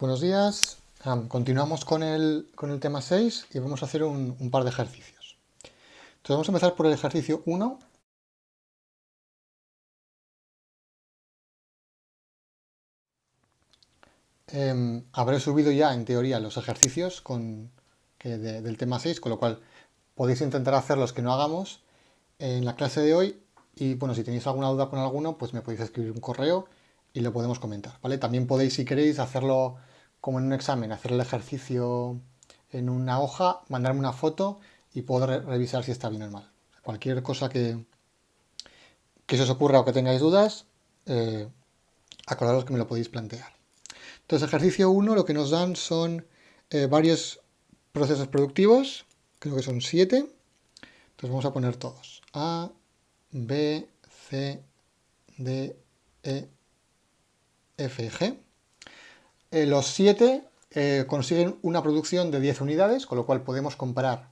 Buenos días. Continuamos con el tema 6 y vamos a hacer un par de ejercicios. Entonces vamos a empezar por el ejercicio 1. Habré subido ya, en teoría, los ejercicios del tema 6, con lo cual podéis intentar hacer los que no hagamos en la clase de hoy. Y bueno, si tenéis alguna duda con alguno, pues me podéis escribir un correo y lo podemos comentar, ¿vale? También podéis, si queréis, hacerlo como en un examen, hacer el ejercicio en una hoja, mandarme una foto y puedo revisar si está bien o mal. Cualquier cosa que se os ocurra o que tengáis dudas, acordaros que me lo podéis plantear. Entonces, ejercicio 1 lo que nos dan son varios procesos productivos, creo que son 7. Entonces vamos a poner todos. A, B, C, D, E, F, G. Los 7 consiguen una producción de 10 unidades, con lo cual podemos comparar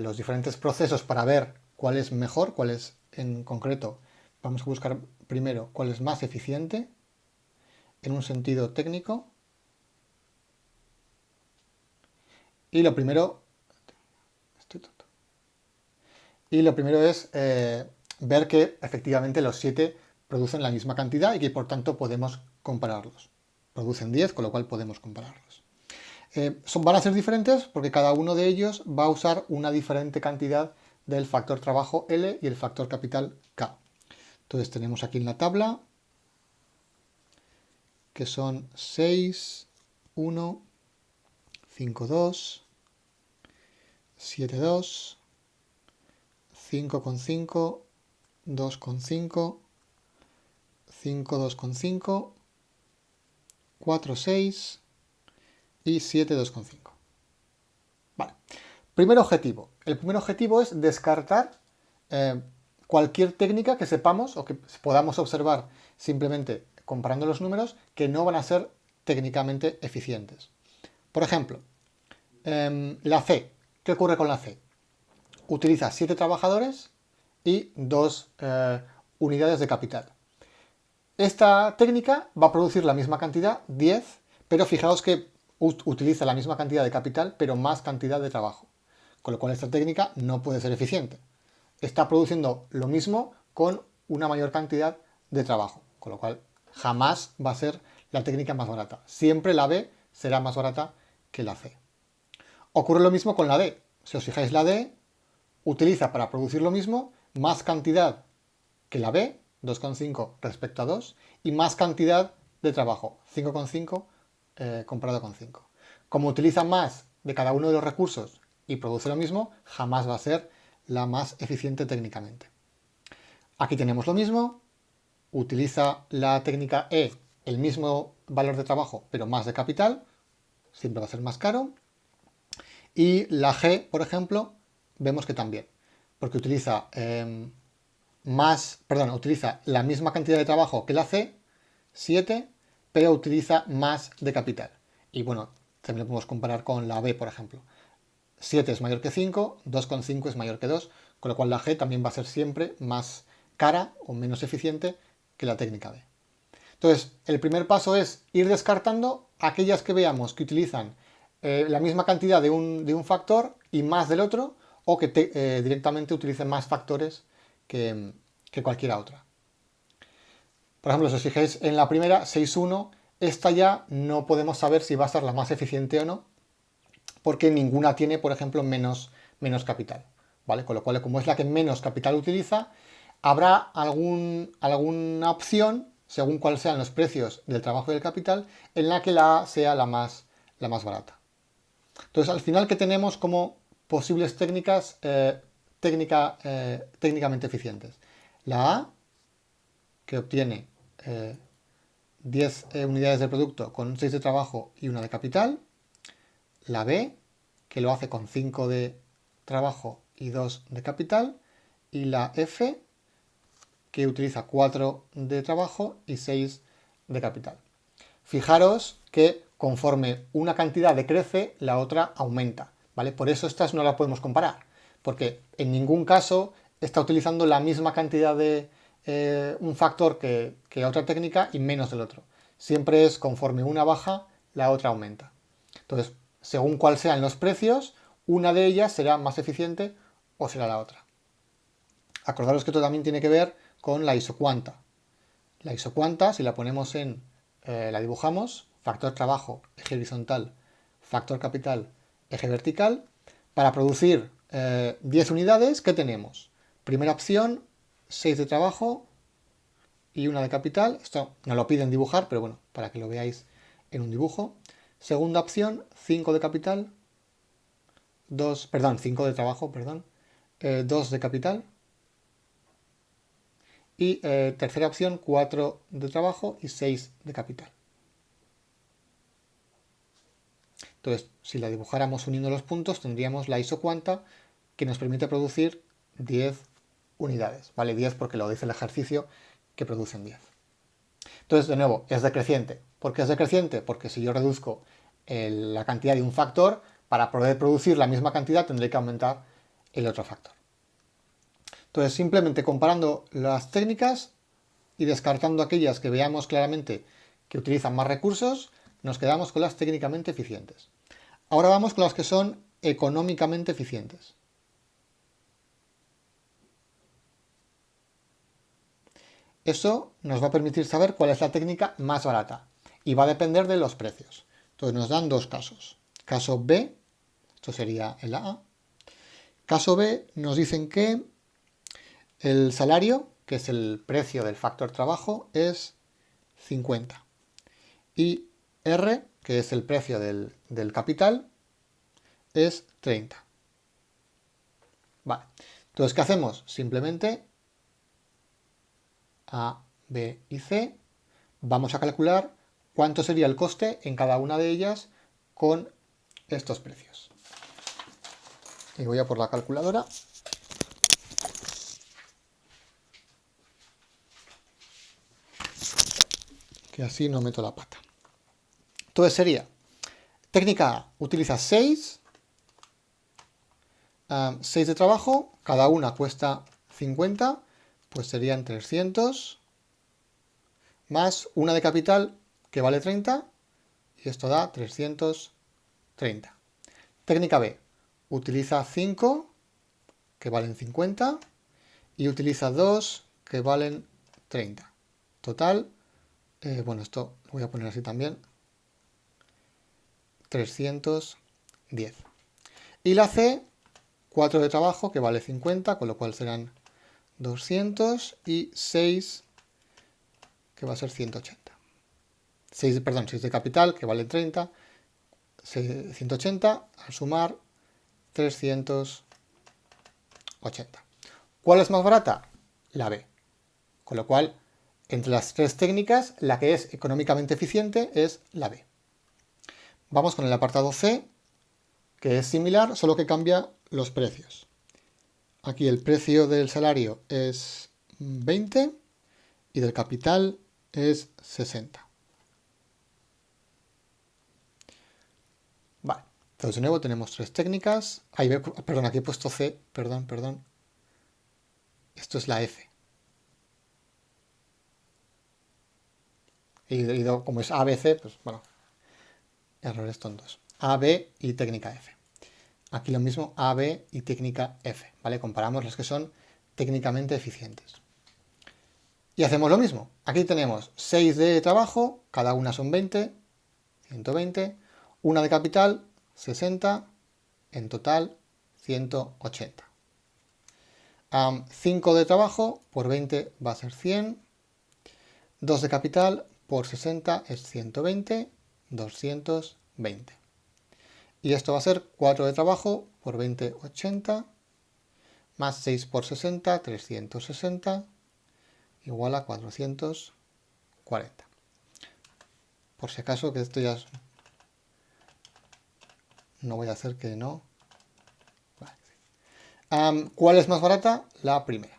los diferentes procesos para ver cuál es mejor, cuál es en concreto. Vamos a buscar primero cuál es más eficiente en un sentido técnico. Y lo primero es ver que efectivamente los 7 producen la misma cantidad y que por tanto podemos compararlos. Producen 10, con lo cual podemos compararlos. Van a ser diferentes porque cada uno de ellos va a usar una diferente cantidad del factor trabajo L y el factor capital K. Entonces tenemos aquí en la tabla que son 6, 1, 5, 2, 7, 2, 5,5, 2,5, 5, 2,5, 4, 6 y 7, 2,5. Vale. Primer objetivo. El primer objetivo es descartar cualquier técnica que sepamos o que podamos observar simplemente comparando los números que no van a ser técnicamente eficientes. Por ejemplo, la C. ¿Qué ocurre con la C? Utiliza 7 trabajadores y 2 unidades de capital. Esta técnica va a producir la misma cantidad, 10, pero fijaos que utiliza la misma cantidad de capital, pero más cantidad de trabajo. Con lo cual esta técnica no puede ser eficiente. Está produciendo lo mismo con una mayor cantidad de trabajo. Con lo cual jamás va a ser la técnica más barata. Siempre la B será más barata que la C. Ocurre lo mismo con la D. Si os fijáis, la D utiliza para producir lo mismo más cantidad que la B, 2,5 respecto a 2, y más cantidad de trabajo, 5,5 comparado con 5. Como utiliza más de cada uno de los recursos y produce lo mismo, jamás va a ser la más eficiente técnicamente. Aquí tenemos lo mismo, utiliza la técnica E el mismo valor de trabajo, pero más de capital, siempre va a ser más caro. Y la G, por ejemplo, vemos que también, porque utiliza utiliza la misma cantidad de trabajo que la C, 7, pero utiliza más de capital. Y bueno, también lo podemos comparar con la B, por ejemplo. 7 es mayor que 5, 2,5 es mayor que 2, con lo cual la G también va a ser siempre más cara o menos eficiente que la técnica B. Entonces, el primer paso es ir descartando aquellas que veamos que utilizan la misma cantidad de un factor y más del otro, o que directamente utilicen más factores que cualquiera otra. Por ejemplo, si os fijáis en la primera, 6,1, esta ya no podemos saber si va a ser la más eficiente o no, porque ninguna tiene, por ejemplo, menos capital. ¿Vale? Con lo cual, como es la que menos capital utiliza, habrá alguna opción, según cuáles sean los precios del trabajo y del capital, en la que la A sea la más barata. Entonces, al final, ¿qué tenemos como posibles técnicas técnicamente eficientes? La A, que obtiene 10 unidades de producto con 6 de trabajo y 1 de capital. La B, que lo hace con 5 de trabajo y 2 de capital. Y la F, que utiliza 4 de trabajo y 6 de capital. Fijaros que conforme una cantidad decrece, la otra aumenta, ¿vale? Por eso estas no las podemos comparar, porque en ningún caso está utilizando la misma cantidad de un factor que otra técnica y menos del otro. Siempre es conforme una baja, la otra aumenta. Entonces, según cuál sean los precios, una de ellas será más eficiente o será la otra. Acordaros que esto también tiene que ver con la isocuanta. La isocuanta, si la ponemos la dibujamos, factor trabajo, eje horizontal, factor capital, eje vertical. Para producir 10 unidades, ¿qué tenemos? Primera opción, 6 de trabajo y 1 de capital. Esto no lo piden dibujar, pero bueno, para que lo veáis en un dibujo. Segunda opción, 5 de capital, 5 de trabajo, 2 de capital. Y tercera opción, 4 de trabajo y 6 de capital. Entonces, si la dibujáramos uniendo los puntos, tendríamos la isocuanta que nos permite producir 10 unidades. ¿Vale? 10 porque lo dice el ejercicio que producen 10. Entonces, de nuevo, es decreciente. ¿Por qué es decreciente? Porque si yo reduzco la cantidad de un factor, para poder producir la misma cantidad tendré que aumentar el otro factor. Entonces, simplemente comparando las técnicas y descartando aquellas que veamos claramente que utilizan más recursos, nos quedamos con las técnicamente eficientes. Ahora vamos con las que son económicamente eficientes. Eso nos va a permitir saber cuál es la técnica más barata y va a depender de los precios. Entonces nos dan dos casos. Caso B, esto sería el A. Caso B nos dicen que el salario, que es el precio del factor trabajo, es 50. Y R, que es el precio del capital, es 30. Vale. Entonces, ¿qué hacemos? Simplemente A, B y C. Vamos a calcular cuánto sería el coste en cada una de ellas con estos precios. Y voy a por la calculadora. Que así no meto la pata. Entonces sería, técnica A, utiliza 6 de trabajo, cada una cuesta 50, pues serían 300, más una de capital que vale 30, y esto da 330. Técnica B, utiliza 5 que valen 50 y utiliza 2 que valen 30. Total, bueno, esto lo voy a poner así también, 310. Y la C, 4 de trabajo que vale 50, con lo cual serán 200 y 6 que va a ser 180. 6 de capital que vale 30, 180, al sumar 380. ¿Cuál es más barata? La B. Con lo cual, entre las tres técnicas, la que es económicamente eficiente es la B. Vamos con el apartado C, que es similar, solo que cambia los precios. Aquí el precio del salario es 20 y del capital es 60. Vale, entonces de nuevo tenemos tres técnicas. Perdón, aquí he puesto C, perdón. Esto es la F. Y como es A, B, C, pues bueno, errores tontos. A, B y técnica F. Aquí lo mismo, A, B y técnica F, ¿vale? Comparamos las que son técnicamente eficientes. Y hacemos lo mismo. Aquí tenemos 6 de trabajo, cada una son 20, 120. Una de capital, 60, en total 180. 5 de trabajo por 20 va a ser 100. 2 de capital por 60 es 120, 220. Y esto va a ser 4 de trabajo por 20, 80, más 6 por 60, 360, igual a 440. Por si acaso, que esto ya es... No voy a hacer que no. Vale. ¿Cuál es más barata? La primera.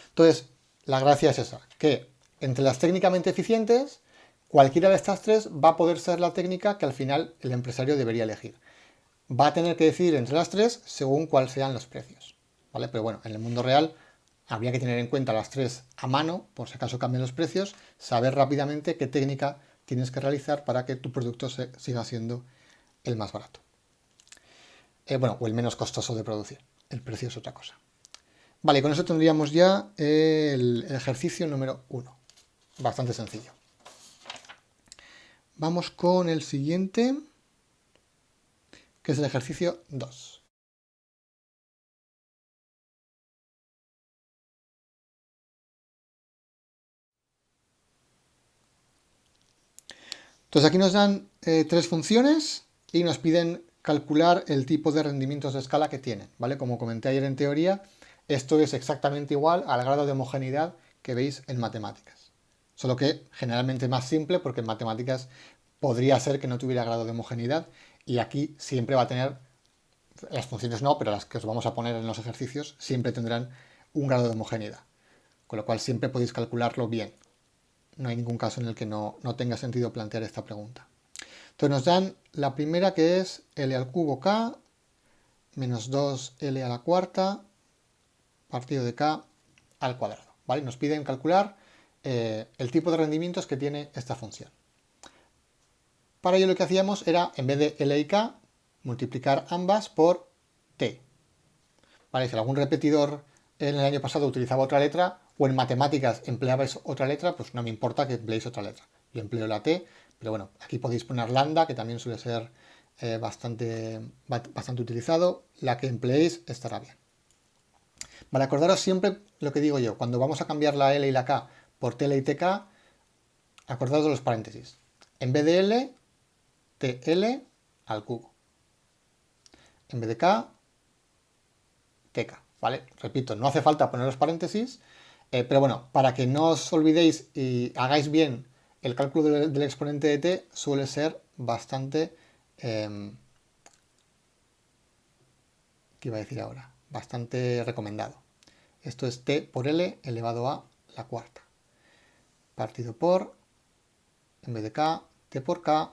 Entonces, la gracia es esa, que entre las técnicamente eficientes, cualquiera de estas tres va a poder ser la técnica que al final el empresario debería elegir. Va a tener que decidir entre las tres según cuáles sean los precios, ¿vale? Pero bueno, en el mundo real habría que tener en cuenta las tres a mano, por si acaso cambian los precios, saber rápidamente qué técnica tienes que realizar para que tu producto siga siendo el más barato. Bueno, o el menos costoso de producir. El precio es otra cosa. Vale, con eso tendríamos ya el ejercicio número 1. Bastante sencillo. Vamos con el siguiente, que es el ejercicio 2. Entonces aquí nos dan 3 funciones y nos piden calcular el tipo de rendimientos de escala que tienen, ¿vale? Como comenté ayer en teoría, esto es exactamente igual al grado de homogeneidad que veis en matemáticas. Solo que generalmente más simple porque en matemáticas podría ser que no tuviera grado de homogeneidad y aquí siempre va a tener, las funciones no, pero las que os vamos a poner en los ejercicios siempre tendrán un grado de homogeneidad. Con lo cual siempre podéis calcularlo bien. No hay ningún caso en el que no tenga sentido plantear esta pregunta. Entonces nos dan la primera, que es L al cubo K menos 2L a la cuarta partido de K al cuadrado. ¿Vale? Nos piden calcular el tipo de rendimientos que tiene esta función. Para ello lo que hacíamos era, en vez de L y K, multiplicar ambas por T. ¿Vale? Si algún repetidor en el año pasado utilizaba otra letra, o en matemáticas empleabais otra letra, pues no me importa que empleéis otra letra. Yo empleo la T, pero bueno, aquí podéis poner lambda, que también suele ser bastante utilizado. La que empleéis estará bien. Vale, acordaros siempre lo que digo yo, cuando vamos a cambiar la L y la K por TL y TK, acordaros de los paréntesis. En vez de L, TL al cubo. En vez de K, TK. ¿Vale? Repito, no hace falta poner los paréntesis, pero bueno, para que no os olvidéis y hagáis bien el cálculo del exponente de t, suele ser bastante... ¿qué iba a decir ahora? Bastante recomendado. Esto es t por l elevado a la cuarta. Partido por, en vez de k, t por k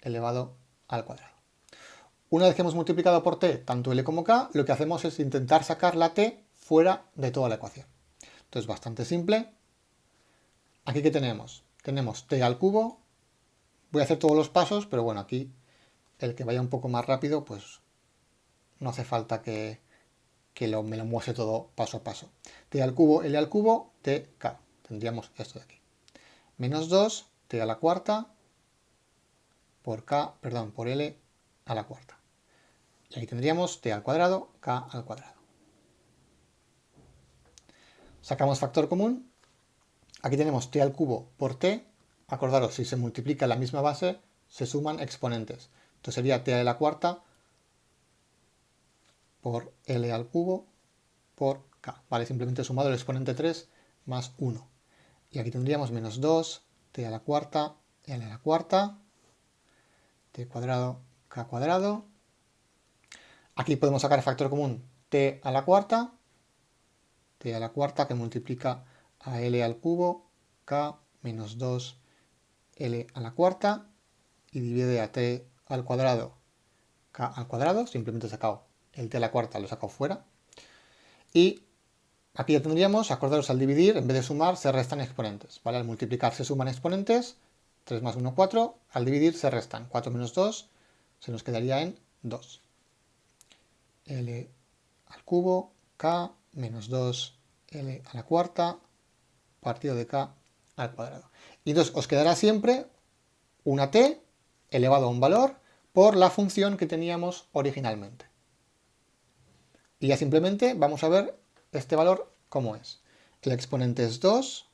elevado al cuadrado. Una vez que hemos multiplicado por t tanto l como k, lo que hacemos es intentar sacar la t fuera de toda la ecuación. Entonces, bastante simple. Aquí, ¿qué tenemos? Tenemos t al cubo. Voy a hacer todos los pasos, pero bueno, aquí el que vaya un poco más rápido, pues no hace falta que me lo muestre todo paso a paso. T al cubo, L al cubo, TK. Tendríamos esto de aquí. Menos 2, T a la cuarta, por L a la cuarta. Y aquí tendríamos T al cuadrado, K al cuadrado. Sacamos factor común. Aquí tenemos T al cubo por T. Acordaros, si se multiplica la misma base, se suman exponentes. Entonces sería T a la cuarta por L al cubo por K. Vale, simplemente he sumado el exponente 3 más 1. Y aquí tendríamos menos 2, T a la cuarta, L a la cuarta, T cuadrado, K cuadrado. Aquí podemos sacar el factor común T a la cuarta que multiplica a L al cubo, K menos 2, L a la cuarta, y divide a T al cuadrado, K al cuadrado. Simplemente he sacado el T a la cuarta, lo he sacado fuera. Y aquí ya tendríamos, acordaros, al dividir, en vez de sumar, se restan exponentes. ¿Vale? Al multiplicar se suman exponentes, 3 más 1, 4. Al dividir se restan 4 menos 2, se nos quedaría en 2. L al cubo, K menos 2, L a la cuarta, partido de K al cuadrado. Y entonces os quedará siempre una T elevado a un valor por la función que teníamos originalmente. Y ya simplemente vamos a ver este valor cómo es. El exponente es 2,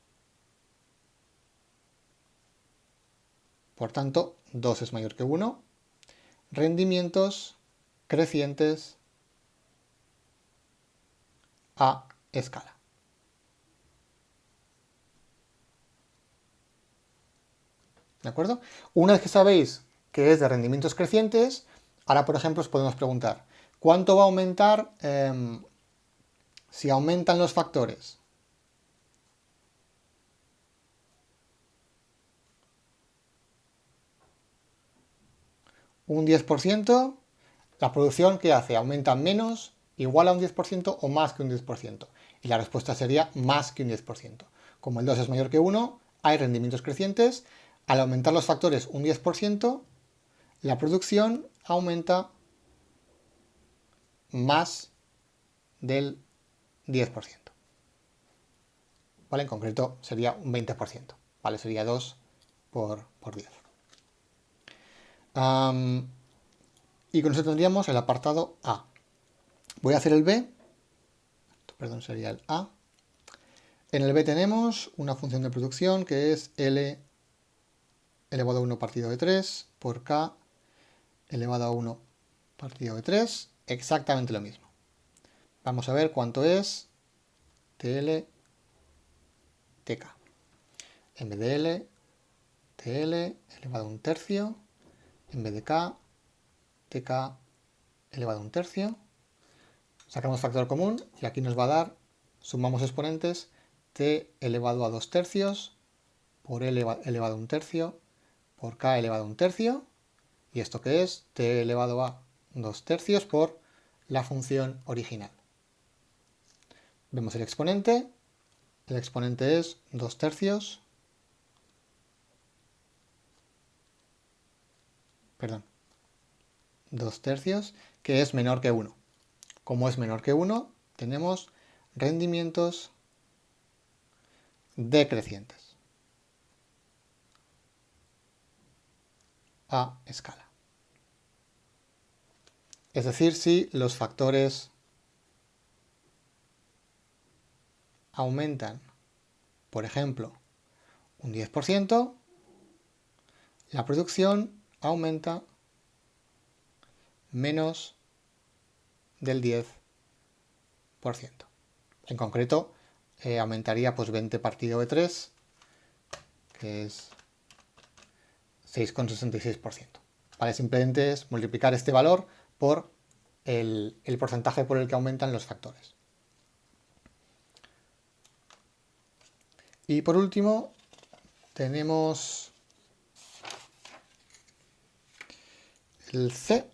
por tanto 2 es mayor que 1. Rendimientos crecientes a escala. ¿De acuerdo? Una vez que sabéis que es de rendimientos crecientes, ahora por ejemplo os podemos preguntar, ¿cuánto va a aumentar si aumentan los factores? Un 10%, la producción ¿qué hace? ¿Aumenta menos, igual a un 10% o más que un 10%? Y la respuesta sería más que un 10%. Como el 2 es mayor que 1, hay rendimientos crecientes. Al aumentar los factores un 10%, la producción aumenta más del 10%. ¿Vale? En concreto sería un 20%. ¿Vale? Sería 2 por 10. Y con eso tendríamos el apartado A. Voy a hacer el B. Perdón, sería el A. En el B tenemos una función de producción que es L elevado a 1 partido de 3 por K elevado a 1 partido de 3. Exactamente lo mismo. Vamos a ver cuánto es TL TK. En vez de L, TL elevado a 1 tercio. En vez de K, TK elevado a 1 tercio. Sacamos factor común y aquí nos va a dar, sumamos exponentes, T elevado a 2 tercios por L elevado a 1 tercio por K elevado a 1 tercio. ¿Y esto qué es? T elevado a 2 tercios por la función original. Vemos el exponente es 2 tercios, perdón, 2 tercios, que es menor que 1. Como es menor que 1, tenemos rendimientos decrecientes a escala. Es decir, si los factores aumentan, por ejemplo, un 10%, la producción aumenta menos del 10%. En concreto, aumentaría pues 20 partido de 3, que es 6,66%. ¿Vale? Simplemente es multiplicar este valor por el porcentaje por el que aumentan los factores. Y por último, tenemos el C.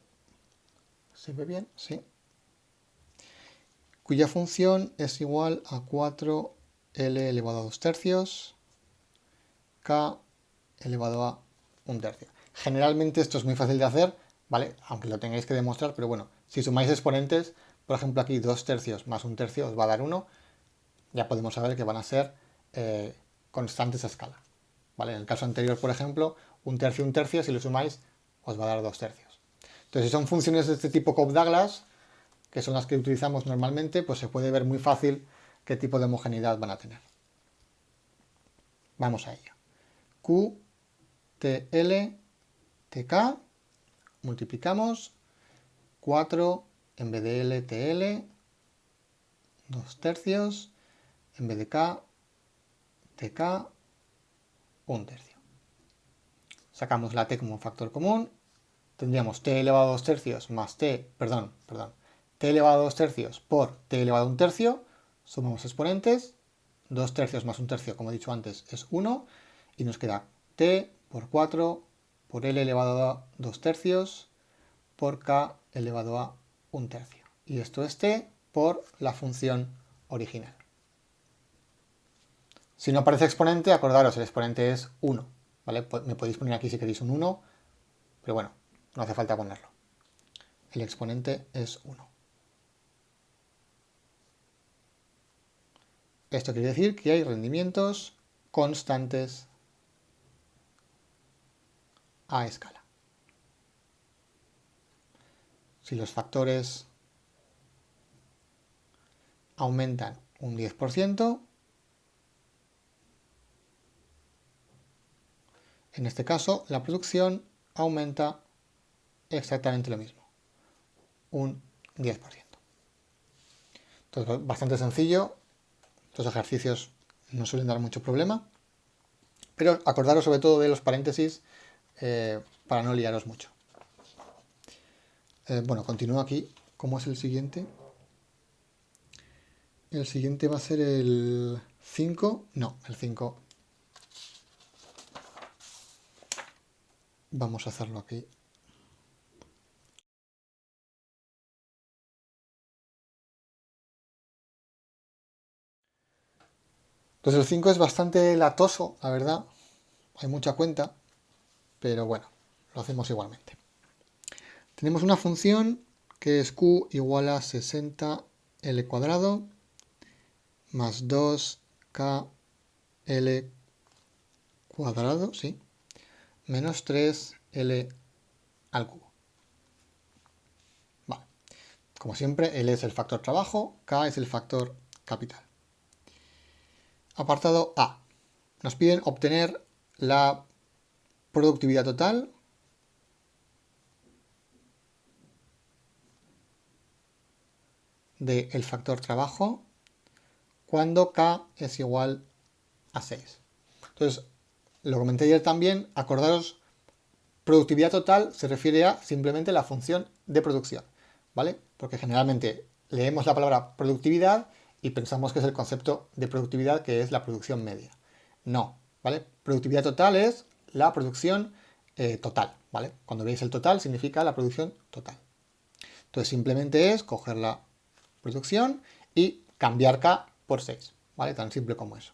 ¿Se ve bien? Sí. Cuya función es igual a 4L elevado a 2 tercios, K elevado a 1 tercio. Generalmente esto es muy fácil de hacer, ¿vale? Aunque lo tengáis que demostrar, pero bueno, si sumáis exponentes, por ejemplo aquí 2 tercios más 1 tercio os va a dar 1, ya podemos saber que van a ser constantes a escala. ¿Vale? En el caso anterior, por ejemplo, 1 tercio, si lo sumáis, os va a dar 2 tercios. Entonces, si son funciones de este tipo Cobb-Douglas, que son las que utilizamos normalmente, pues se puede ver muy fácil qué tipo de homogeneidad van a tener. Vamos a ello. Q, TL, TK, multiplicamos 4 en vez de L, TL, 2 tercios, en vez de K, TK, 1 tercio. Sacamos la T como un factor común, tendríamos T elevado a 2 tercios más T elevado a 2 tercios por T elevado a 1 tercio, sumamos exponentes, 2 tercios más 1 tercio, como he dicho antes, es 1, y nos queda T por 4 por L elevado a 2 tercios por K elevado a 1 tercio. Y esto es T por la función original. Si no aparece exponente, acordaros, el exponente es 1. ¿Vale? Me podéis poner aquí si queréis un 1, pero bueno, no hace falta ponerlo. El exponente es 1. Esto quiere decir que hay rendimientos constantes a escala. Si los factores aumentan un 10%, en este caso la producción aumenta exactamente lo mismo, un 10%. Entonces, bastante sencillo, los ejercicios no suelen dar mucho problema, pero acordaros sobre todo de los paréntesis para no liaros mucho. Bueno, continúo aquí. ¿Cómo es el siguiente? El siguiente va a ser el 5. No, el 5. Vamos a hacerlo aquí. Entonces el 5 es bastante latoso, la verdad. Hay mucha cuenta. pero bueno, lo hacemos igualmente. Tenemos una función que es q igual a 60L cuadrado más 2KL cuadrado, sí, menos 3L al cubo. Vale. Como siempre, L es el factor trabajo, K es el factor capital. Apartado A. Nos piden obtener la productividad total del factor trabajo cuando K es igual a 6. Entonces, lo comenté ayer también, acordaros, productividad total se refiere a simplemente la función de producción, ¿vale? Porque generalmente leemos la palabra productividad y pensamos que es el concepto de productividad, que es la producción media. No, ¿vale? Productividad total es la producción total, ¿vale? Cuando veis el total significa la producción total. Entonces simplemente es coger la producción y cambiar K por 6, ¿vale? Tan simple como eso.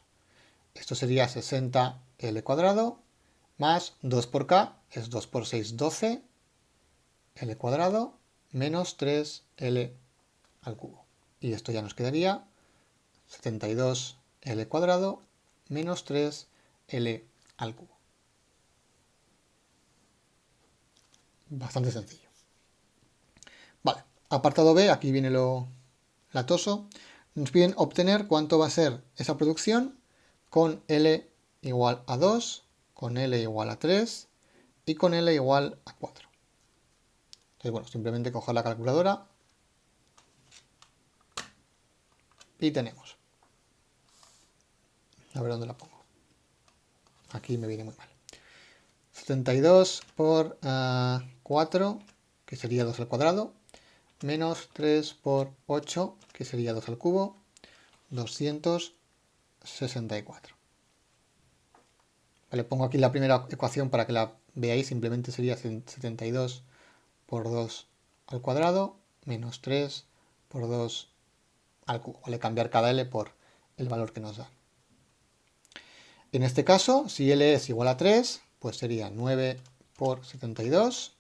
Esto sería 60L cuadrado más 2 por K, es 2 por 6, 12, L cuadrado, menos 3L al cubo. Y esto ya nos quedaría 72L cuadrado menos 3L al cubo. Bastante sencillo. Vale, apartado B, aquí viene lo latoso. Nos piden obtener cuánto va a ser esa producción con L igual a 2, con L igual a 3 y con L igual a 4. Entonces, bueno, simplemente coger la calculadora y tenemos. A ver dónde la pongo. Aquí me viene muy mal. 72 por 4, que sería 2 al cuadrado, menos 3 por 8, que sería 2 al cubo, 264. Vale, pongo aquí la primera ecuación para que la veáis, simplemente sería 72 por 2 al cuadrado, menos 3 por 2 al cubo. Vale, cambiar cada L por el valor que nos da. En este caso, si L es igual a 3, pues sería 9 por 72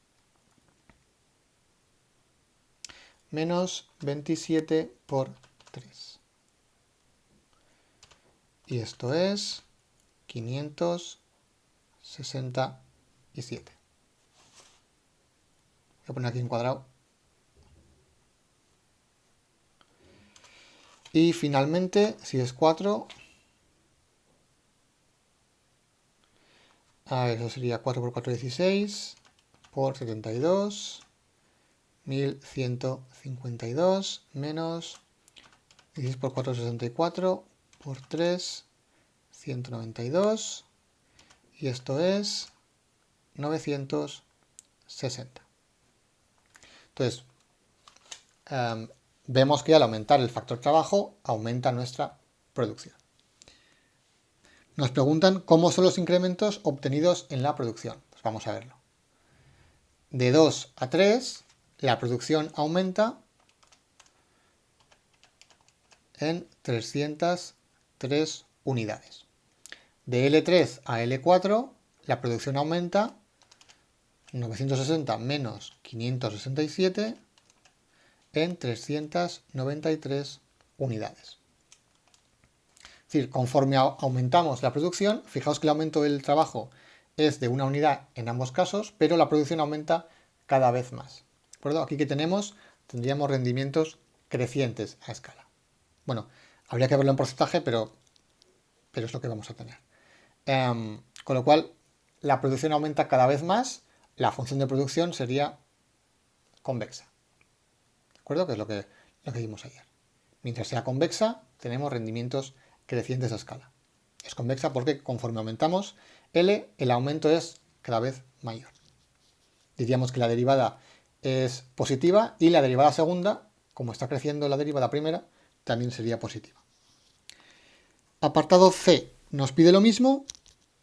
menos 27 por 3. Y esto es 567. Voy a poner aquí en cuadrado. Y finalmente, si es 4, eso sería 4 por 4, 16, por 72, 1152, menos 16 por 4, 64, por 3, 192, y esto es 960. Entonces, vemos que al aumentar el factor trabajo, aumenta nuestra producción. Nos preguntan cómo son los incrementos obtenidos en la producción. Pues vamos a verlo. De 2 a 3, la producción aumenta en 303 unidades. De L3 a L4, la producción aumenta 960 menos 567 en 393 unidades. Es decir, conforme aumentamos la producción, fijaos que el aumento del trabajo es de una unidad en ambos casos, pero la producción aumenta cada vez más. ¿De acuerdo? Aquí que tendríamos rendimientos crecientes a escala. Bueno, habría que verlo en porcentaje, pero es lo que vamos a tener. Con lo cual, la producción aumenta cada vez más, la función de producción sería convexa. ¿De acuerdo? Que es lo que vimos ayer. Mientras sea convexa, tenemos rendimientos crecientes a escala. Es convexa porque conforme aumentamos L, el aumento es cada vez mayor. Diríamos que la derivada es positiva y la derivada segunda, como está creciendo la derivada primera, también sería positiva. Apartado C nos pide lo mismo,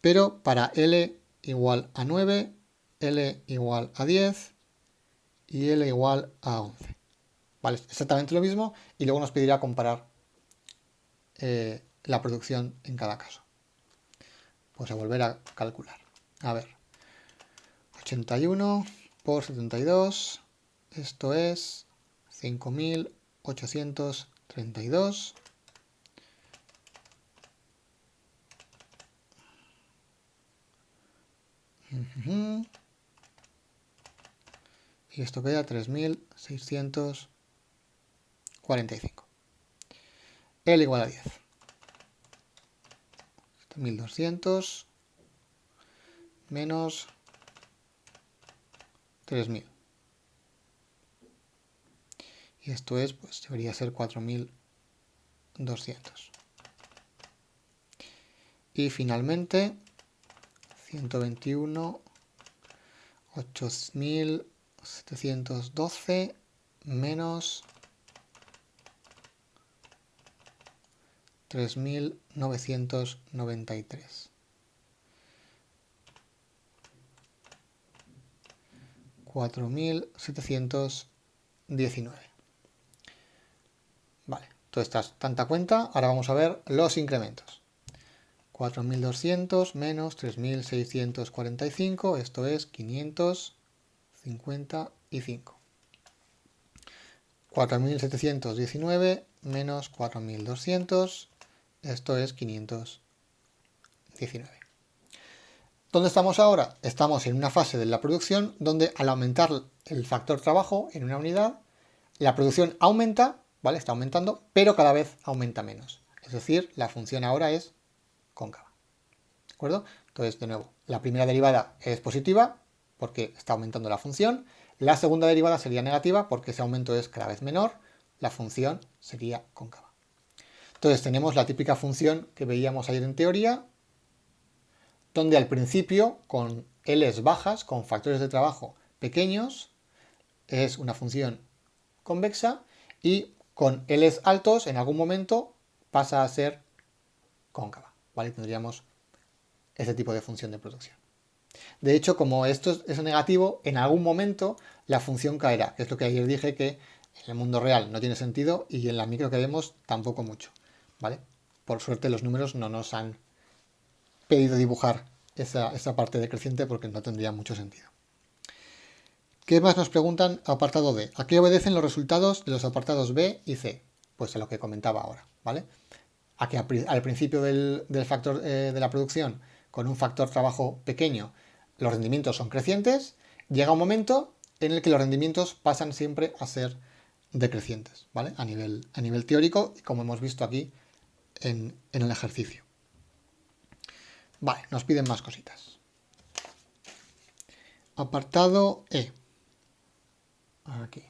pero para L igual a 9, L igual a 10 y L igual a 11. ¿Vale? Exactamente lo mismo y luego nos pedirá comparar la producción en cada caso. Pues a volver a calcular. A ver. 81 por 72, esto es 5.832. Y esto queda 3.645. L igual a 10. 1.200 menos 3.000. Y esto es, pues debería ser 4.200. Y finalmente, 121, 8.712 menos 3.993. 4.719. Vale, toda esta tanta cuenta. Ahora vamos a ver los incrementos. 4.200 menos 3.645, esto es 555. 4.719 menos 4.200, esto es 519. ¿Dónde estamos ahora? Estamos en una fase de la producción donde al aumentar el factor trabajo en una unidad, la producción aumenta, ¿vale? Está aumentando, pero cada vez aumenta menos. Es decir, la función ahora es cóncava. ¿De acuerdo? Entonces, de nuevo, la primera derivada es positiva porque está aumentando la función. La segunda derivada sería negativa porque ese aumento es cada vez menor. La función sería cóncava. Entonces, tenemos la típica función que veíamos ayer en teoría, donde al principio, con L's bajas, con factores de trabajo pequeños, es una función convexa, y con L's altos, en algún momento, pasa a ser cóncava, ¿vale? Tendríamos ese tipo de función de producción. De hecho, como esto es negativo, en algún momento la función caerá, que es lo que ayer dije que en el mundo real no tiene sentido y en la micro que vemos tampoco mucho, ¿vale? Por suerte los números no nos han pedido dibujar esa parte decreciente porque no tendría mucho sentido. ¿Qué más nos preguntan? Apartado D. ¿A qué obedecen los resultados de los apartados B y C? Pues a lo que comentaba ahora, ¿vale? A que al principio del factor de la producción, con un factor trabajo pequeño, los rendimientos son crecientes, llega un momento en el que los rendimientos pasan siempre a ser decrecientes, ¿vale? A nivel teórico, como hemos visto aquí en el ejercicio. Vale, nos piden más cositas. Apartado E. Aquí.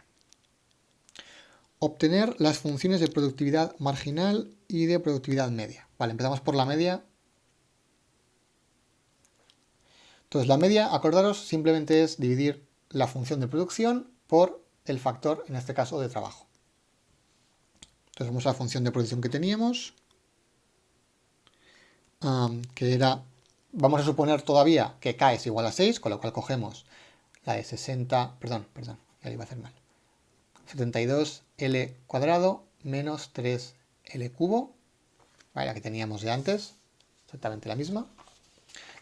Obtener las funciones de productividad marginal y de productividad media. Vale, empezamos por la media. Entonces, la media, acordaros, simplemente es dividir la función de producción por el factor, en este caso, de trabajo. Entonces, vamos a la función de producción que teníamos, que era, vamos a suponer todavía que K es igual a 6, con lo cual cogemos la de 60, perdón, ya lo iba a hacer mal, 72L cuadrado menos 3L cubo, ¿vale? La que teníamos de antes, exactamente la misma,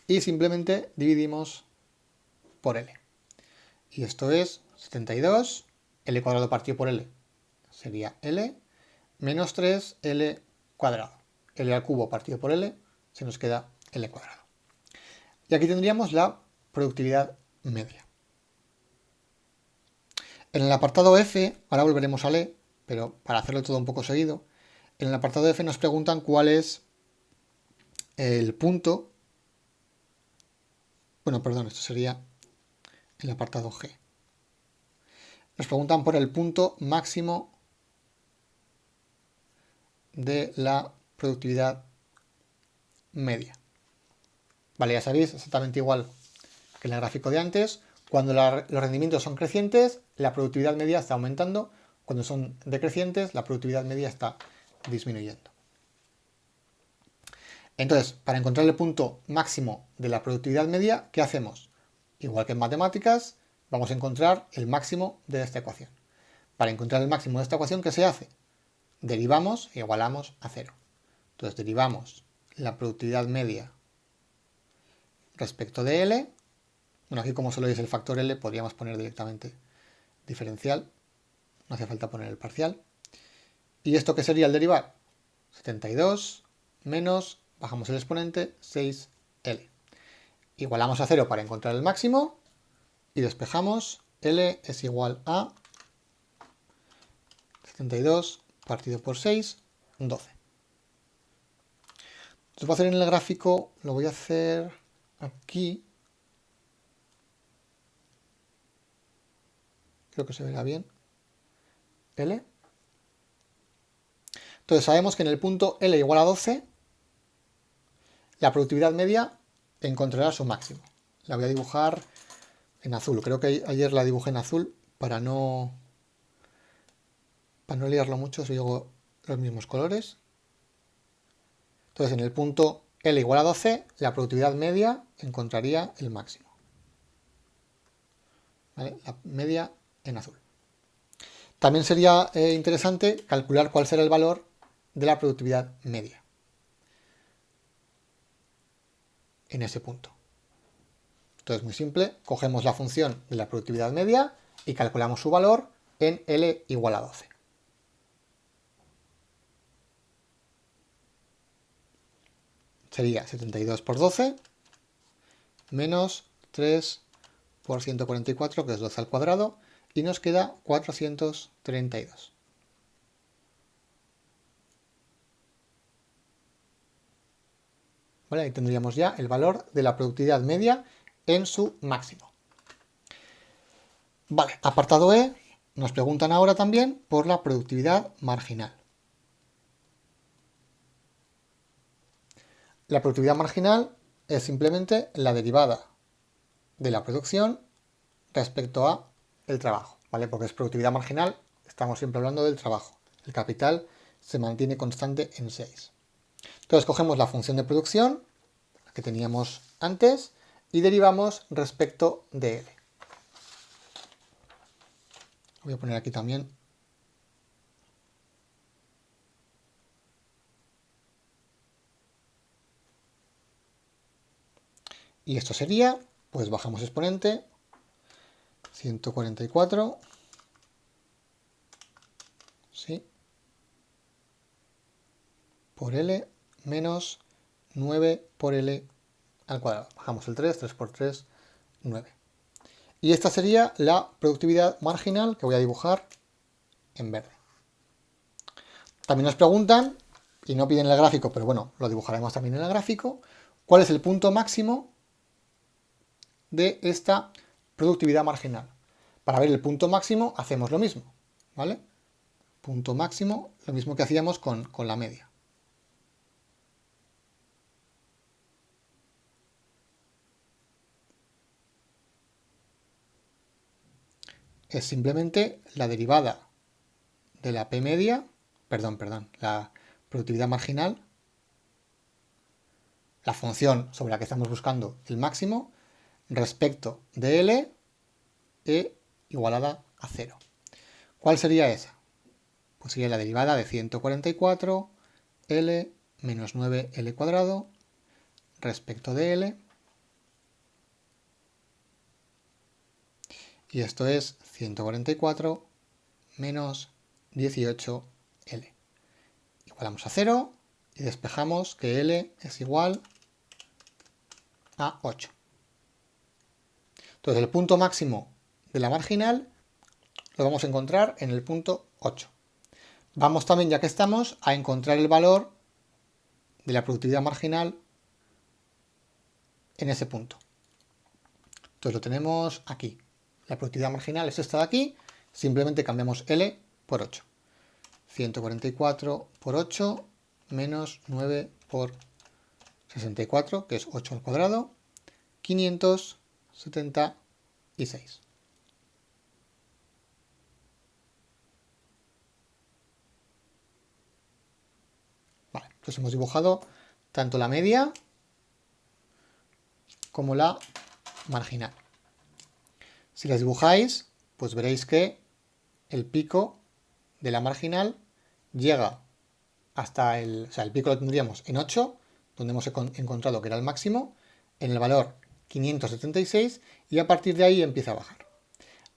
y simplemente dividimos por L. Y esto es 72, L cuadrado partido por L sería L, menos 3L cuadrado. L al cubo partido por L, se nos queda L cuadrado. Y aquí tendríamos la productividad media. En el apartado F, ahora volveremos a L, pero para hacerlo todo un poco seguido, en el apartado F nos preguntan cuál es el punto, bueno, perdón, esto sería el apartado G. Nos preguntan por el punto máximo de la productividad media. Vale, ya sabéis, exactamente igual que en el gráfico de antes, cuando los rendimientos son crecientes, la productividad media está aumentando, cuando son decrecientes, la productividad media está disminuyendo. Entonces, para encontrar el punto máximo de la productividad media, ¿qué hacemos? Igual que en matemáticas, vamos a encontrar el máximo de esta ecuación. Para encontrar el máximo de esta ecuación, ¿qué se hace? Derivamos e igualamos a 0. Entonces, derivamos la productividad media respecto de L, Bueno, aquí como solo es el factor L, podríamos poner directamente diferencial. No hace falta poner el parcial. ¿Y esto qué sería el derivar? 72 menos, bajamos el exponente, 6L. Igualamos a 0 para encontrar el máximo y despejamos. L es igual a 72 partido por 6, 12. Entonces voy a hacer en el gráfico, lo voy a hacer aquí. Creo que se verá bien. L. Entonces sabemos que en el punto L igual a 12, la productividad media encontrará su máximo. La voy a dibujar en azul. Creo que ayer la dibujé en azul para no liarlo mucho si digo los mismos colores. Entonces en el punto L igual a 12, la productividad media encontraría el máximo. ¿Vale? La media en azul. También sería interesante calcular cuál será el valor de la productividad media en ese punto. Entonces, muy simple, cogemos la función de la productividad media y calculamos su valor en L igual a 12. Sería 72 por 12 menos 3 por 144, que es 12 al cuadrado, y nos queda 432. ¿Vale? Ahí tendríamos ya el valor de la productividad media en su máximo. Vale, apartado E, nos preguntan ahora también por la productividad marginal. La productividad marginal es simplemente la derivada de la producción respecto a el trabajo, ¿vale? Porque es productividad marginal, estamos siempre hablando del trabajo. El capital se mantiene constante en 6. Entonces cogemos la función de producción, la que teníamos antes, y derivamos respecto de L. Voy a poner aquí también. Y esto sería, pues bajamos exponente, 144, ¿sí? Por L menos 9 por L al cuadrado. Bajamos el 3, 3 por 3, 9. Y esta sería la productividad marginal que voy a dibujar en verde. También nos preguntan, y no piden el gráfico, pero bueno, lo dibujaremos también en el gráfico, ¿cuál es el punto máximo de esta productividad marginal? Para ver el punto máximo hacemos lo mismo, ¿vale? Punto máximo, lo mismo que hacíamos con la media. Es simplemente la derivada de la P media, la productividad marginal, la función sobre la que estamos buscando el máximo, respecto de L e igualada a 0. ¿Cuál sería esa? Pues sería la derivada de 144 L menos 9L cuadrado respecto de L. Y esto es 144 menos 18L. Igualamos a 0 y despejamos que L es igual a 8. Entonces el punto máximo de la marginal lo vamos a encontrar en el punto 8. Vamos también, ya que estamos, a encontrar el valor de la productividad marginal en ese punto. Entonces lo tenemos aquí. La productividad marginal es esta de aquí, simplemente cambiamos L por 8. 144 por 8 menos 9 por 64, que es 8 al cuadrado, 576. Vale, entonces hemos dibujado tanto la media como la marginal. Si las dibujáis, pues veréis que el pico de la marginal llega hasta el pico lo tendríamos en 8, donde hemos encontrado que era el máximo, en el valor 576 y a partir de ahí empieza a bajar.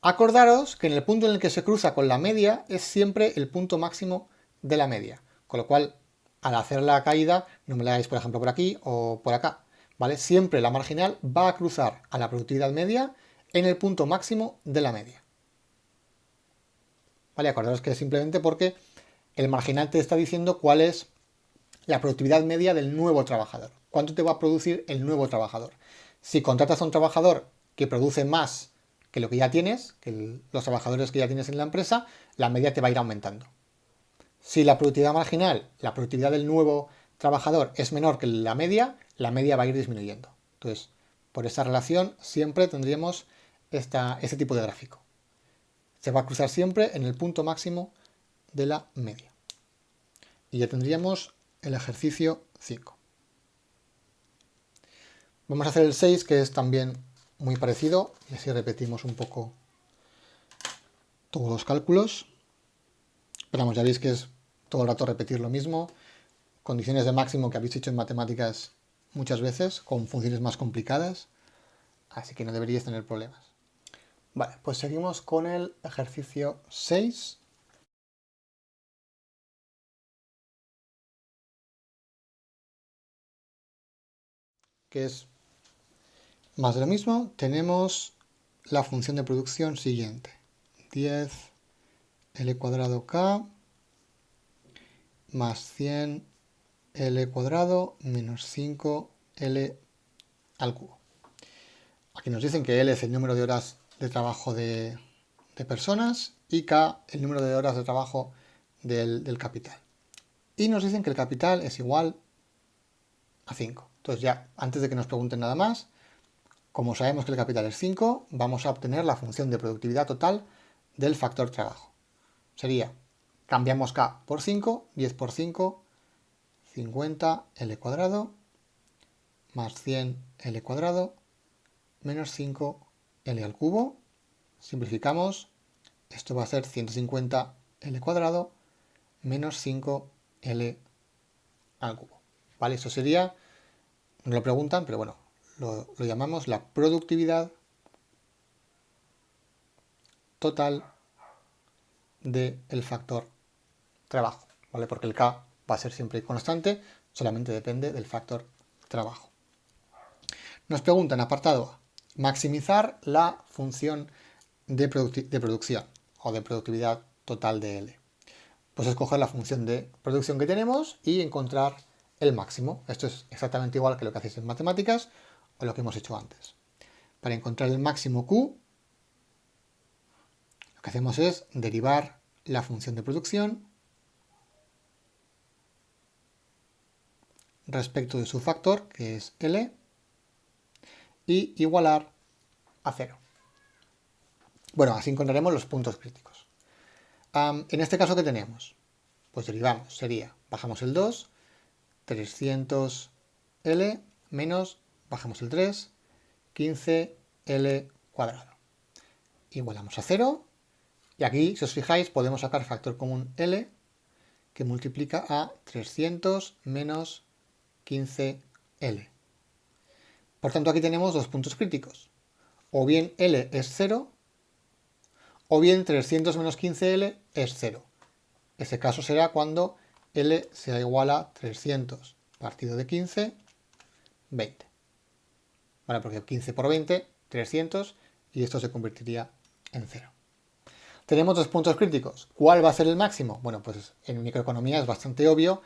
Acordaros que en el punto en el que se cruza con la media es siempre el punto máximo de la media, con lo cual al hacer la caída no me la hagáis por ejemplo por aquí o por acá, ¿vale? Siempre la marginal va a cruzar a la productividad media en el punto máximo de la media. ¿Vale? Acordaros que es simplemente porque el marginal te está diciendo cuál es la productividad media del nuevo trabajador. ¿Cuánto te va a producir el nuevo trabajador? Si contratas a un trabajador que produce más que lo que ya tienes, que los trabajadores que ya tienes en la empresa, la media te va a ir aumentando. Si la productividad marginal, la productividad del nuevo trabajador es menor que la media va a ir disminuyendo. Entonces, por esa relación siempre tendríamos este tipo de gráfico. Se va a cruzar siempre en el punto máximo de la media. Y ya tendríamos el ejercicio 5. Vamos a hacer el 6, que es también muy parecido, y así repetimos un poco todos los cálculos. Pero vamos, ya veis que es todo el rato repetir lo mismo, condiciones de máximo que habéis hecho en matemáticas muchas veces, con funciones más complicadas, así que no deberíais tener problemas. Vale, pues seguimos con el ejercicio 6. Que es más de lo mismo. Tenemos la función de producción siguiente. 10 L cuadrado K más 100 L cuadrado menos 5 L al cubo. Aquí nos dicen que L es el número de horas de trabajo de personas y K el número de horas de trabajo del capital. Y nos dicen que el capital es igual a 5. Entonces ya, antes de que nos pregunten nada más, como sabemos que el capital es 5, vamos a obtener la función de productividad total del factor trabajo. Sería, cambiamos K por 5, 10 por 5, 50 L cuadrado, más 100 L cuadrado, menos 5 L al cubo. Simplificamos, esto va a ser 150 L cuadrado, menos 5 L al cubo. ¿Vale? Eso sería, no lo preguntan, pero bueno, lo llamamos la productividad total del factor trabajo, ¿vale? Porque el K va a ser siempre constante, solamente depende del factor trabajo. Nos preguntan, apartado A, maximizar la función de producción o de productividad total de L. Pues escoger la función de producción que tenemos y encontrar el máximo. Esto es exactamente igual que lo que hacéis en matemáticas o lo que hemos hecho antes. Para encontrar el máximo Q, lo que hacemos es derivar la función de producción respecto de su factor, que es L, y igualar a 0. Bueno, así encontraremos los puntos críticos. En este caso, ¿qué tenemos? Pues derivamos, sería, bajamos el 2, 300L menos, bajamos el 3, 15L cuadrado. Igualamos a 0, y aquí, si os fijáis, podemos sacar factor común L, que multiplica a 300 menos 15L. Por tanto, aquí tenemos dos puntos críticos. O bien L es 0, o bien 300 menos 15L es 0. Ese caso será cuando L sea igual a 300 partido de 15, 20. ¿Vale? Porque 15 por 20, 300, y esto se convertiría en 0. Tenemos dos puntos críticos. ¿Cuál va a ser el máximo? Bueno, pues en microeconomía es bastante obvio.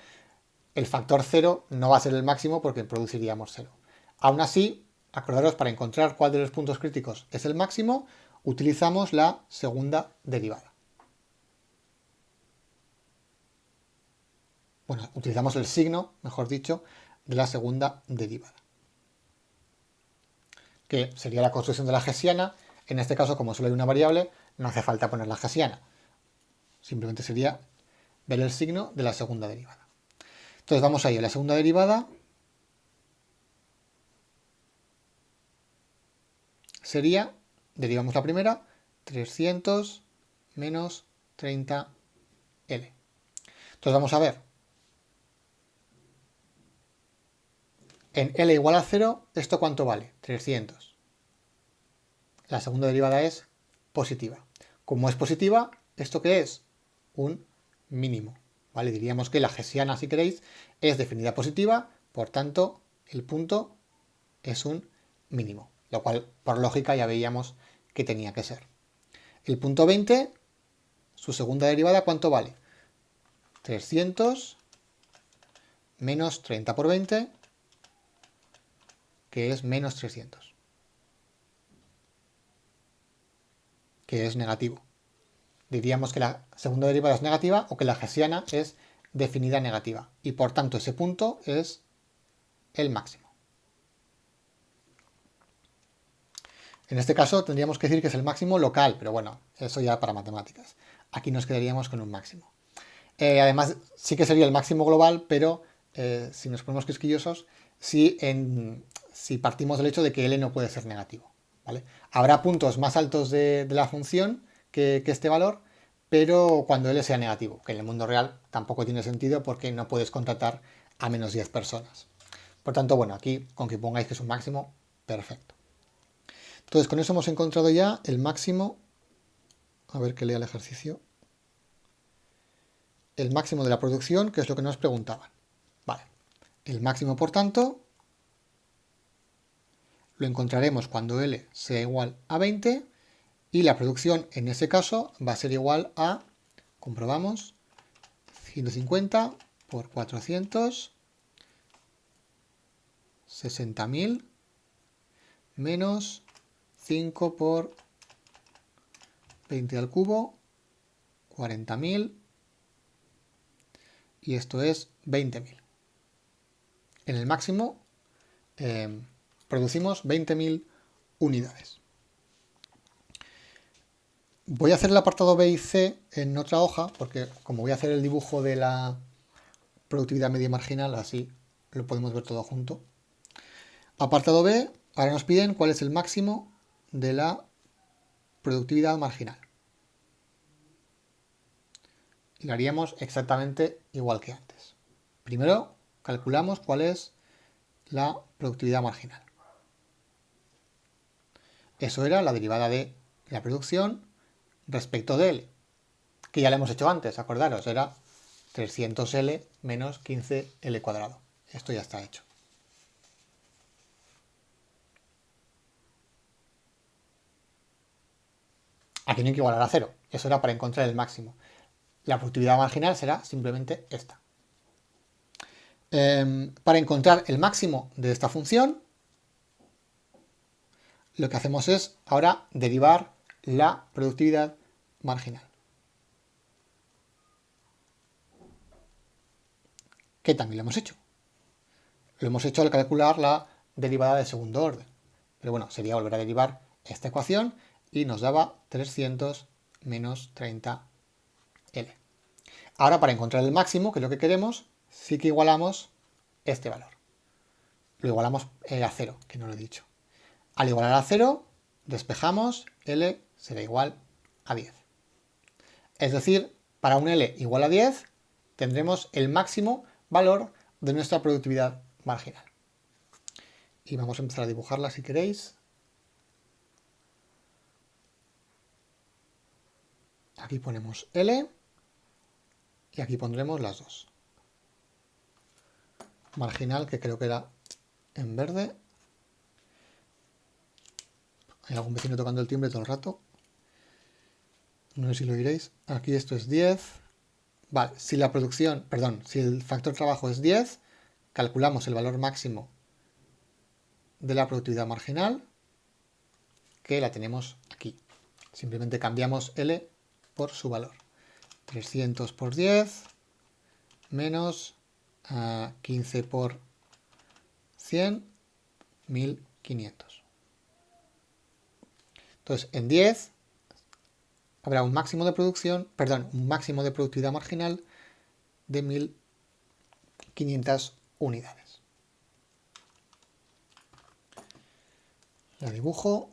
El factor 0 no va a ser el máximo porque produciríamos 0. Aún así, acordaros, para encontrar cuál de los puntos críticos es el máximo, utilizamos la segunda derivada. Bueno, utilizamos el signo, mejor dicho, de la segunda derivada, que sería la construcción de la hessiana. En este caso, como solo hay una variable, no hace falta poner la hessiana. Simplemente sería ver el signo de la segunda derivada. Entonces vamos a ir a la segunda derivada. Sería, derivamos la primera, 300 menos 30L. Entonces vamos a ver. En L igual a 0, ¿esto cuánto vale? 300. La segunda derivada es positiva. Como es positiva, ¿esto qué es? Un mínimo. ¿Vale? Diríamos que la hessiana, si queréis, es definida positiva, por tanto, el punto es un mínimo, lo cual por lógica ya veíamos que tenía que ser. El punto 20, su segunda derivada, ¿cuánto vale? 300 menos 30 por 20, que es menos 300, que es negativo. Diríamos que la segunda derivada es negativa o que la hessiana es definida negativa. Y por tanto ese punto es el máximo. En este caso tendríamos que decir que es el máximo local, pero bueno, eso ya para matemáticas. Aquí nos quedaríamos con un máximo. Además, sí que sería el máximo global, pero si nos ponemos quisquillosos, si partimos del hecho de que L no puede ser negativo. ¿Vale? Habrá puntos más altos de la función que este valor, pero cuando L sea negativo, que en el mundo real tampoco tiene sentido porque no puedes contratar a menos 10 personas. Por tanto, bueno, aquí con que pongáis que es un máximo, perfecto. Entonces, con eso hemos encontrado ya el máximo. A ver que lea el ejercicio. El máximo de la producción, que es lo que nos preguntaban. Vale. El máximo, por tanto, lo encontraremos cuando L sea igual a 20 y la producción en ese caso va a ser igual a, comprobamos, 150 por 400, 60.000 menos 5 por 20 al cubo, 40.000 y esto es 20.000. En el máximo producimos 20.000 unidades. Voy a hacer el apartado B y C en otra hoja, porque como voy a hacer el dibujo de la productividad media marginal, así lo podemos ver todo junto. Apartado B, ahora nos piden cuál es el máximo de la productividad marginal. Y lo haríamos exactamente igual que antes. Primero calculamos cuál es la productividad marginal. Eso era la derivada de la producción respecto de L, que ya lo hemos hecho antes, acordaros, era 300L menos 15L cuadrado. Esto ya está hecho. Aquí no hay que igualar a 0, eso era para encontrar el máximo. La productividad marginal será simplemente esta. Para encontrar el máximo de esta función, lo que hacemos es ahora derivar la productividad marginal. Que también lo hemos hecho. Lo hemos hecho al calcular la derivada de segundo orden. Pero bueno, sería volver a derivar esta ecuación y nos daba 300 menos 30L. Ahora para encontrar el máximo, que es lo que queremos, sí que igualamos este valor. Lo igualamos a 0, que no lo he dicho. Al igualar a 0, despejamos, L será igual a 10. Es decir, para un L igual a 10, tendremos el máximo valor de nuestra productividad marginal. Y vamos a empezar a dibujarla si queréis. Aquí ponemos L y aquí pondremos las dos. Marginal, que creo que era en verde. Hay algún vecino tocando el timbre todo el rato. No sé si lo diréis. Aquí esto es 10. Vale, si la producción, perdón, si el factor trabajo es 10, calculamos el valor máximo de la productividad marginal, que la tenemos aquí. Simplemente cambiamos L por su valor. 300 por 10 menos 15 por 100, 1500. Entonces, en 10 habrá un máximo de producción, perdón, un máximo de productividad marginal de 1500 unidades. La dibujo.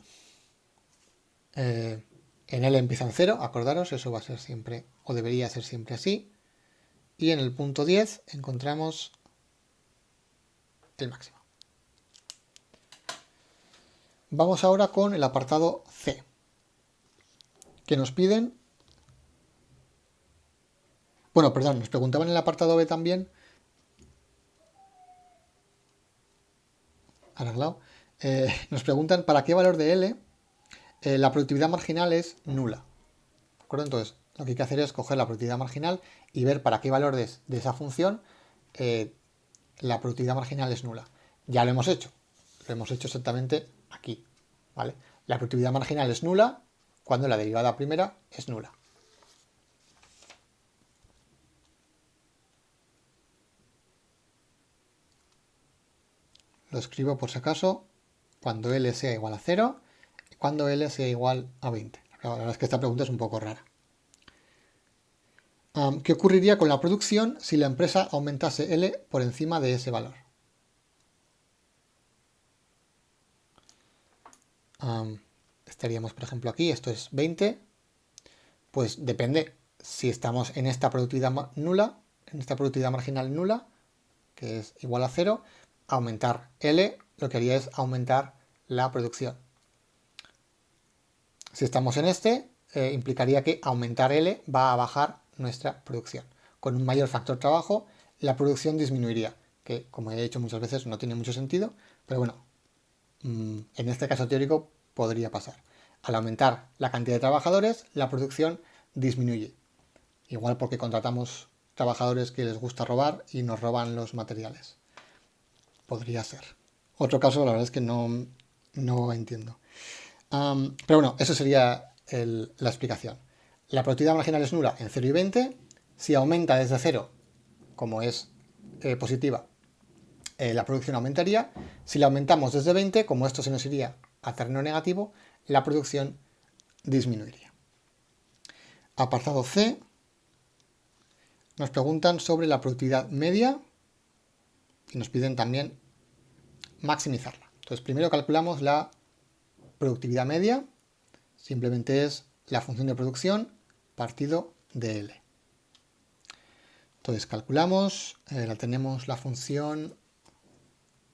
En L empieza en 0, acordaros, eso va a ser siempre, o debería ser siempre así. Y en el punto 10 encontramos el máximo. Vamos ahora con el apartado C, que nos piden... Bueno, perdón, nos preguntaban en el apartado B también... Arreglado. Nos preguntan para qué valor de L la productividad marginal es nula. ¿De acuerdo? Entonces, lo que hay que hacer es coger la productividad marginal y ver para qué valor de esa función la productividad marginal es nula. Ya lo hemos hecho. Lo hemos hecho exactamente aquí. ¿Vale? La productividad marginal es nula cuando la derivada primera es nula. Lo escribo por si acaso cuando L sea igual a 0 y cuando L sea igual a 20. La verdad es que esta pregunta es un poco rara. ¿Qué ocurriría con la producción si la empresa aumentase L por encima de ese valor? Estaríamos, por ejemplo, aquí, esto es 20, pues depende si estamos en esta productividad nula, en esta productividad marginal nula, que es igual a 0, aumentar L lo que haría es aumentar la producción. Si estamos en este, implicaría que aumentar L va a bajar nuestra producción. Con un mayor factor trabajo, la producción disminuiría, que como he dicho muchas veces no tiene mucho sentido, pero bueno, en este caso teórico podría pasar. Al aumentar la cantidad de trabajadores, la producción disminuye. Igual porque contratamos trabajadores que les gusta robar y nos roban los materiales. Podría ser. Otro caso, la verdad es que no entiendo. Pero bueno, eso sería la explicación. La productividad marginal es nula en 0 y 20. Si aumenta desde 0, como es positiva, la producción aumentaría. Si la aumentamos desde 20, como esto se nos iría a terreno negativo, la producción disminuiría. Apartado C. Nos preguntan sobre la productividad media y nos piden también maximizarla. Entonces, primero calculamos la productividad media. Simplemente es la función de producción partido de L. Entonces calculamos, la tenemos la función,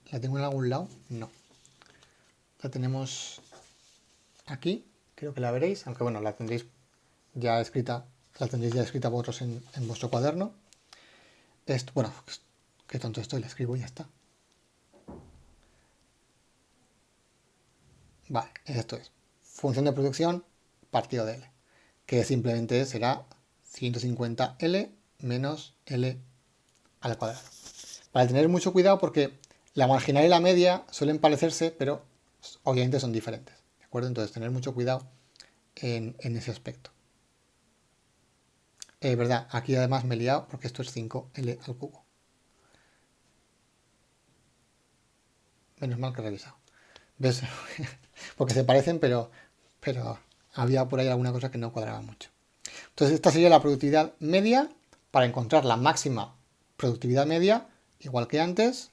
¿la tengo en algún lado? No. La tenemos aquí, creo que la veréis, aunque bueno, la tendréis ya escrita, vosotros en vuestro cuaderno. Esto, bueno, qué tonto estoy, la escribo y ya está. Vale, esto es función de producción partido de L, que simplemente será 150L menos L al cuadrado. Para tener mucho cuidado porque la marginal y la media suelen parecerse, pero obviamente son diferentes. ¿De acuerdo? Entonces, tener mucho cuidado en ese aspecto. Verdad, aquí además me he liado porque esto es 5L al cubo. Menos mal que he revisado. ¿Ves? Porque se parecen, pero había por ahí alguna cosa que no cuadraba mucho. Entonces, esta sería la productividad media. Para encontrar la máxima productividad media, igual que antes,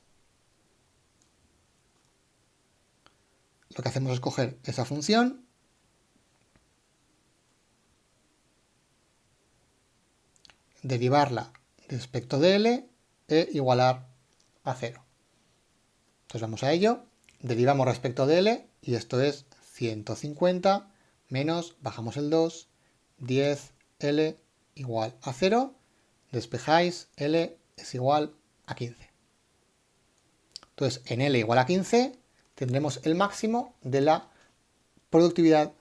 lo que hacemos es coger esa función, derivarla respecto de L e igualar a 0. Entonces vamos a ello, derivamos respecto de L y esto es 150 menos, bajamos el 2, 10L igual a 0, despejáis, L es igual a 15. Entonces en L igual a 15 tendremos el máximo de la productividad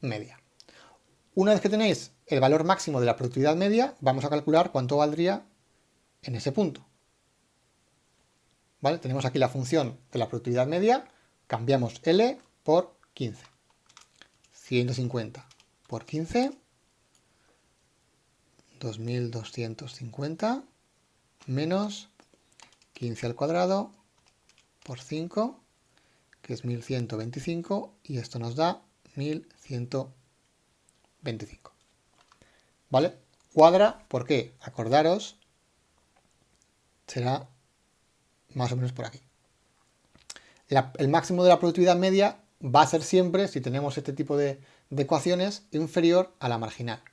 media. Una vez que tenéis el valor máximo de la productividad media, vamos a calcular cuánto valdría en ese punto. ¿Vale? Tenemos aquí la función de la productividad media, cambiamos L por 15. 150 por 15, 2250 menos 15 al cuadrado por 5, que es 1125, y esto nos da 1125. ¿Vale? Cuadra, ¿por qué? Acordaros, será más o menos por aquí. El máximo de la productividad media va a ser siempre, si tenemos este tipo de ecuaciones, inferior a la marginal.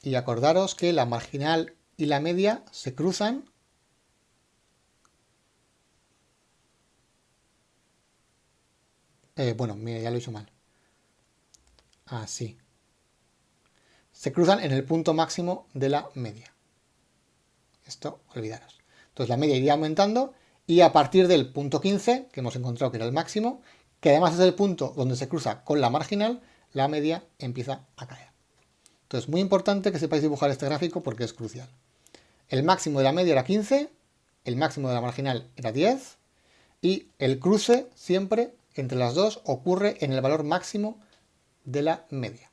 Y acordaros que la marginal y la media se cruzan Bueno, mira, ya lo he hecho mal. Así. Se cruzan en el punto máximo de la media. Esto, olvidaros. Entonces la media iría aumentando y a partir del punto 15, que hemos encontrado que era el máximo, que además es el punto donde se cruza con la marginal, la media empieza a caer. Entonces, muy importante que sepáis dibujar este gráfico porque es crucial. El máximo de la media era 15, el máximo de la marginal era 10 y el cruce siempre entre las dos ocurre en el valor máximo de la media.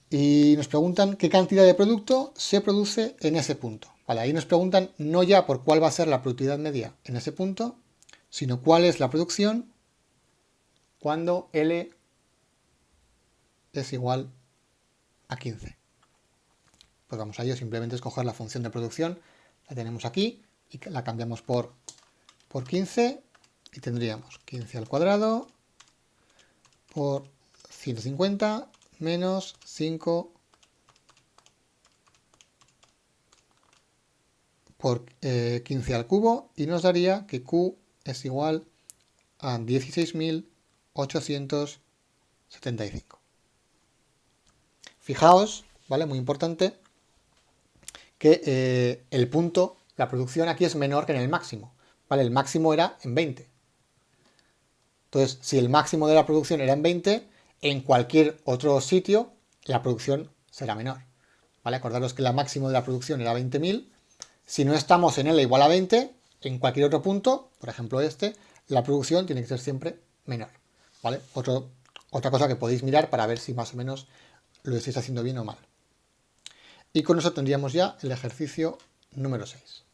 Y nos preguntan qué cantidad de producto se produce en ese punto. Vale, ahí nos preguntan no ya por cuál va a ser la productividad media en ese punto, sino cuál es la producción cuando L es igual a 15. Pues vamos a ello, simplemente escoger la función de producción, la tenemos aquí y la cambiamos por 15 y tendríamos 15 al cuadrado por 150 menos 5 por 15 al cubo y nos daría que Q es igual a 16.875. Fijaos, ¿vale? Muy importante, que el punto, la producción aquí es menor que en el máximo, ¿vale? El máximo era en 20. Entonces, si el máximo de la producción era en 20, en cualquier otro sitio la producción será menor, ¿vale? Acordaros que el máximo de la producción era 20.000. Si no estamos en L igual a 20, en cualquier otro punto, por ejemplo este, la producción tiene que ser siempre menor, ¿vale? Otra cosa que podéis mirar para ver si más o menos lo estáis haciendo bien o mal. Y con eso tendríamos ya el ejercicio número 6.